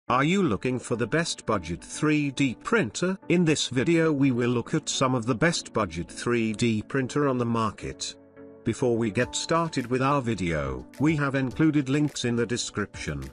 Are you looking for the best budget 3D printer? In this video we will look at some of the best budget 3D printer on the market. Before we get started with our video, we have included links in the description.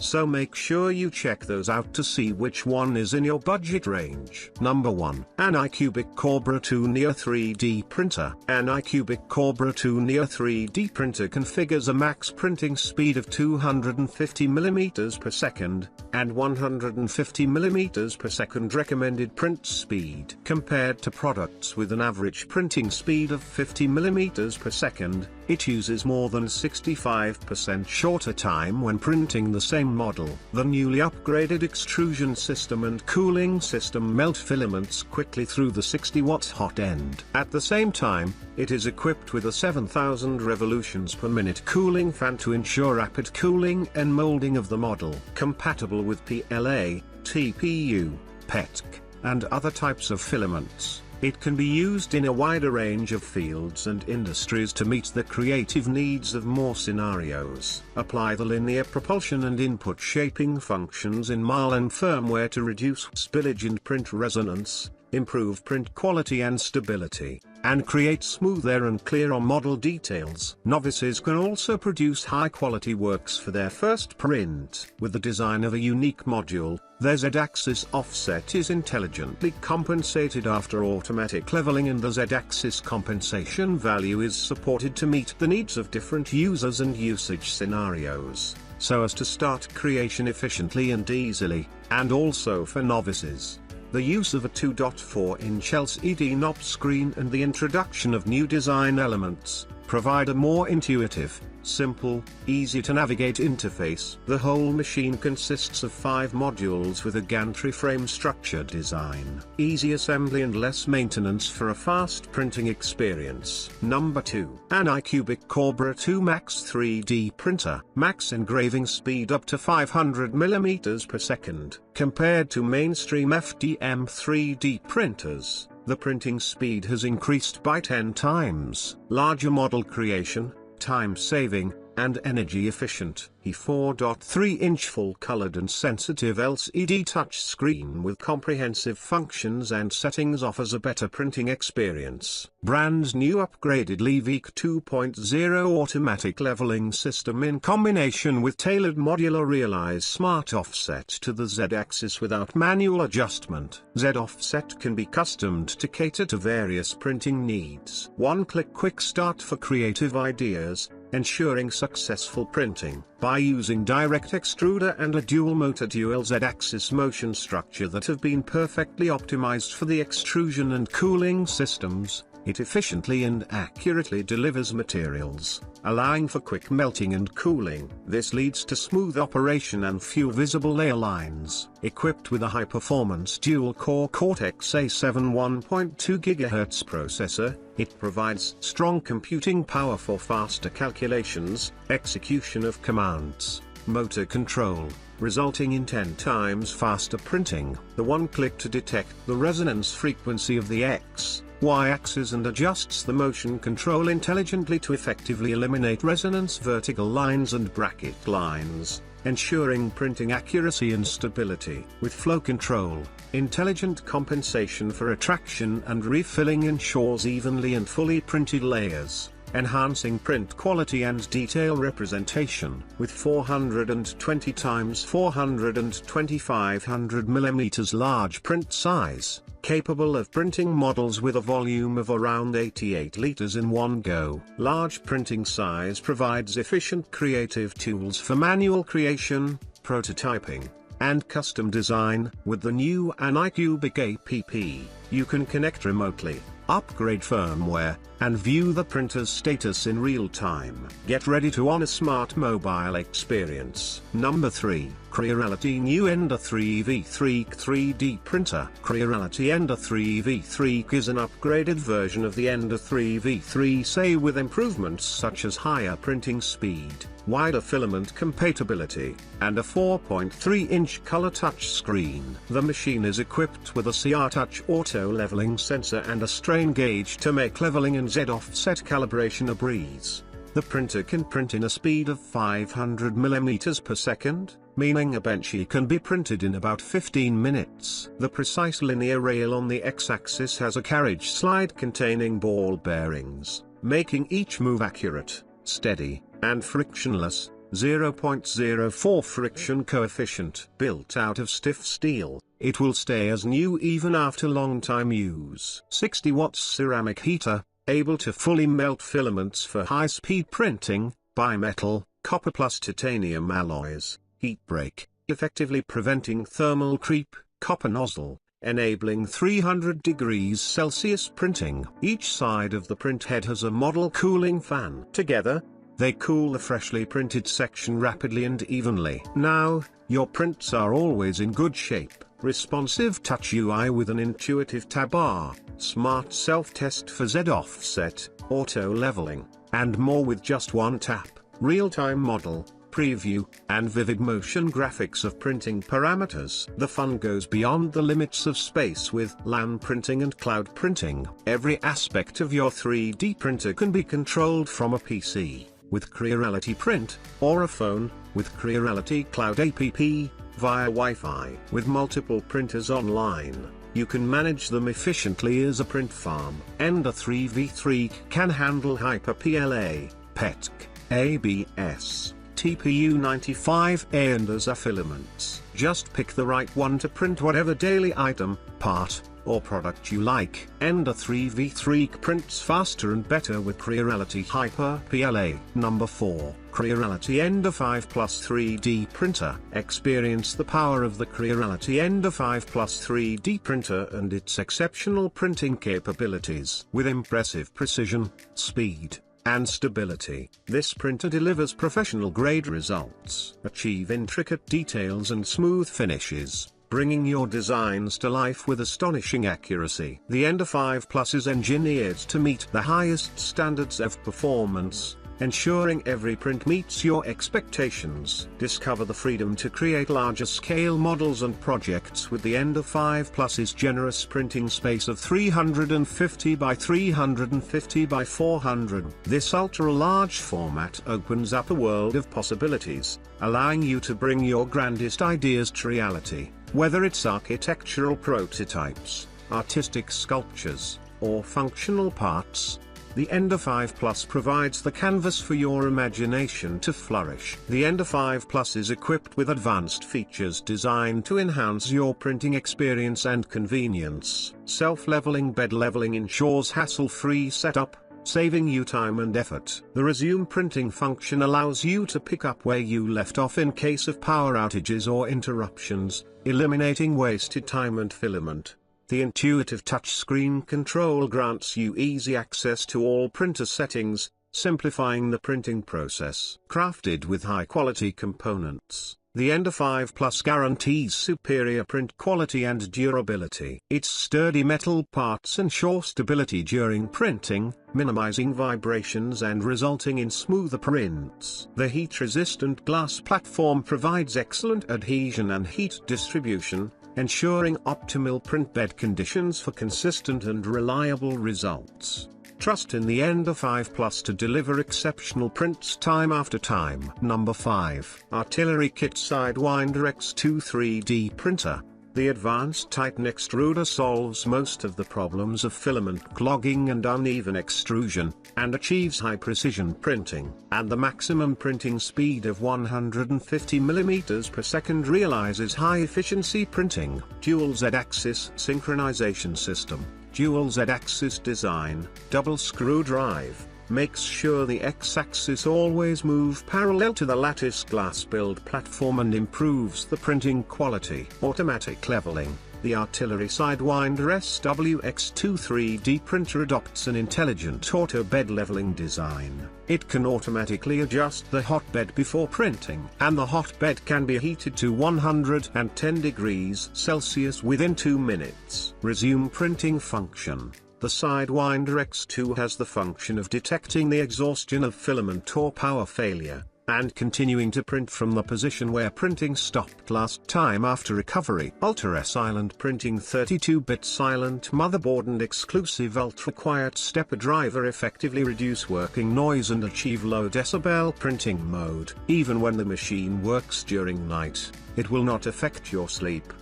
So make sure you check those out to see which one is in your budget range. Number 1. An iCubic Cobra 2 Neo 3D Printer. An iCubic Cobra 2 Neo 3D printer configures a max printing speed of 250 mm per second, and 150 mm per second recommended print speed. Compared to products with an average printing speed of 50 mm per second, it uses more than 65% shorter time when printing the same model. The newly upgraded extrusion system and cooling system melt filaments quickly through the 60-watt hot end. At the same time, it is equipped with a 7,000 revolutions per minute cooling fan to ensure rapid cooling and molding of the model. Compatible with PLA, TPU, PETC, and other types of filaments. It can be used in a wider range of fields and industries to meet the creative needs of more scenarios. Apply the linear propulsion and input shaping functions in Marlin firmware to reduce spillage and print resonance, improve print quality and stability, and create smoother and clearer model details. Novices can also produce high-quality works for their first print. With the design of a unique module, their Z-axis offset is intelligently compensated after automatic leveling, and the Z-axis compensation value is supported to meet the needs of different users and usage scenarios, so as to start creation efficiently and easily, and also for novices. The use of a 2.4-inch LCD knob screen and the introduction of new design elements provide a more intuitive, simple, easy-to-navigate interface. The whole machine consists of 5 modules with a gantry frame structure design. Easy assembly and less maintenance for a fast printing experience. Number 2. An iCubic Cobra 2 Max 3D Printer. Max engraving speed up to 500 mm per second. Compared to mainstream FDM 3D printers, the printing speed has increased by 10 times. Larger model creation, time saving, and energy efficient. A 4.3-inch full-colored and sensitive LCD touchscreen with comprehensive functions and settings offers a better printing experience. Brand's new upgraded Levic 2.0 automatic leveling system in combination with tailored modular Realize Smart Offset to the Z-axis without manual adjustment. Z-offset can be customed to cater to various printing needs. One-click quick start for creative ideas, ensuring successful printing. By using direct extruder and a dual-motor dual Z-axis motion structure that have been perfectly optimized for the extrusion and cooling systems, it efficiently and accurately delivers materials, allowing for quick melting and cooling. This leads to smooth operation and few visible layer lines. Equipped with a high-performance dual-core Cortex-A7 1.2 GHz processor, it provides strong computing power for faster calculations, execution of commands, motor control, resulting in 10 times faster printing. The one-click to detect the resonance frequency of the X, Y-axis and adjusts the motion control intelligently to effectively eliminate resonance vertical lines and bracket lines, ensuring printing accuracy and stability. With flow control, intelligent compensation for attraction and refilling ensures evenly and fully printed layers, enhancing print quality and detail representation. With 420 x 425 mm large print size, capable of printing models with a volume of around 88 liters in one go. Large printing size provides efficient creative tools for manual creation, prototyping, and custom design. With the new iCubic app, you can connect remotely, upgrade firmware, and view the printer's status in real time. Get ready to own a smart mobile experience. Number 3. Creality New Ender 3v3 3D Printer. Creality Ender 3v3 is an upgraded version of the Ender 3v3, say with improvements such as higher printing speed, wider filament compatibility, and a 4.3-inch color touch screen. The machine is equipped with a CR Touch auto leveling sensor and a strain gauge to make leveling and Z-offset calibration a breeze. The printer can print in a speed of 500 mm per second, meaning a benchy can be printed in about 15 minutes. The precise linear rail on the x-axis has a carriage slide containing ball bearings, making each move accurate, steady, and frictionless. 0.04 friction coefficient. Built out of stiff steel, it will stay as new even after long time use. 60 watts ceramic heater, able to fully melt filaments for high-speed printing. Bimetal, copper plus titanium alloys. Heat break, effectively preventing thermal creep. Copper nozzle, enabling 300 degrees Celsius printing. Each side of the print head has a model cooling fan. Together, they cool the freshly printed section rapidly and evenly. Now, your prints are always in good shape. Responsive touch UI with an intuitive tab bar, smart self-test for Z offset, auto leveling, and more with just one tap. Real-time model, preview, and vivid motion graphics of printing parameters. The fun goes beyond the limits of space with LAN printing and cloud printing. Every aspect of your 3D printer can be controlled from a PC, with Creality Print, or a phone, with Creality Cloud app, via Wi-Fi. With multiple printers online, you can manage them efficiently as a print farm. Ender 3v3 can handle Hyper-PLA, PETC, ABS, TPU95A and ASA filaments. Just pick the right one to print whatever daily item, part, or product you like. Ender 3v3 prints faster and better with Creality Hyper-PLA. Number 4. Creality Ender 5 Plus 3D Printer. Experience the power of the Creality Ender 5 Plus 3D Printer and its exceptional printing capabilities. With impressive precision, speed, and stability, this printer delivers professional-grade results. Achieve intricate details and smooth finishes, bringing your designs to life with astonishing accuracy. The Ender 5 Plus is engineered to meet the highest standards of performance, ensuring every print meets your expectations. Discover the freedom to create larger scale models and projects with the Ender 5 Plus's generous printing space of 350 by 350 by 400. This ultra-large format opens up a world of possibilities, allowing you to bring your grandest ideas to reality. Whether it's architectural prototypes, artistic sculptures, or functional parts, the Ender 5 Plus provides the canvas for your imagination to flourish. The Ender 5 Plus is equipped with advanced features designed to enhance your printing experience and convenience. Self-leveling bed leveling ensures hassle-free setup, saving you time and effort. The resume printing function allows you to pick up where you left off in case of power outages or interruptions, eliminating wasted time and filament. The intuitive touchscreen control grants you easy access to all printer settings, simplifying the printing process. Crafted with high-quality components, the Ender 5 Plus guarantees superior print quality and durability. Its sturdy metal parts ensure stability during printing, minimizing vibrations and resulting in smoother prints. The heat-resistant glass platform provides excellent adhesion and heat distribution, ensuring optimal print bed conditions for consistent and reliable results. Trust in the Ender 5 Plus to deliver exceptional prints time after time. Number 5. Artillery Kit Sidewinder X2 3D Printer. The advanced Titan extruder solves most of the problems of filament clogging and uneven extrusion, and achieves high-precision printing. And the maximum printing speed of 150 mm per second realizes high-efficiency printing. Dual Z-axis synchronization system, dual Z-axis design, double screw drive, makes sure the X-axis always move parallel to the lattice glass build platform and improves the printing quality. Automatic leveling. The Artillery Sidewinder SWX2 3D printer adopts an intelligent auto bed leveling design. It can automatically adjust the hotbed before printing, and the hotbed can be heated to 110 degrees Celsius within 2 minutes. Resume printing function. The Sidewinder X2 has the function of detecting the exhaustion of filament or power failure, and continuing to print from the position where printing stopped last time after recovery. Ultra Silent Printing 32-bit silent motherboard and exclusive ultra quiet stepper driver effectively reduce working noise and achieve low decibel printing mode. Even when the machine works during night, it will not affect your sleep.